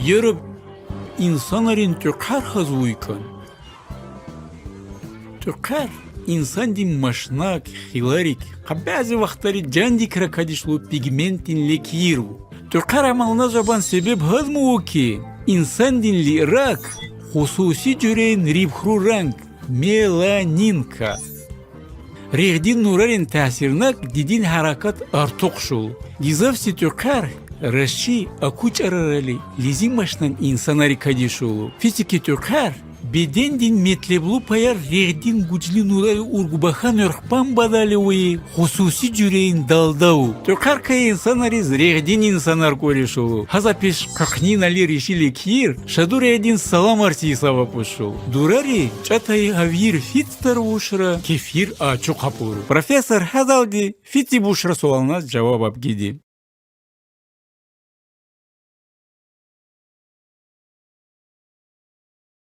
Yarab insanların tökar hazuykan. Tökar insan din maşnak, hilarik, bazı vaxtları can dikra kadişlu pigmentin lekiru. Tökar amalına zaban sebep hazmı o ki insan dinli rak, hususi cüreyin ribhru renk, melaninka. Rehdin nurların tasirnak didin harakat artık şul. Gizavsi tökar Rashi akuç ararali lizim baştan insanları kadişulu. Fiziki tökar beden din metleblu payar rehdin güçlü nurları urgubahan örkpan badalıyı hususi cüreyin daldavu. Tökar kaya insanlarız rehdin insanlar korişulu. Haza peş kaknin ali rişili kir şadur rehdin salam arsiyi savapuşul. Durari çatayı havir fit tarvuşra kefir açı kapuru. Profesör Hazaldi fiti buşra soğalına cevap gidi.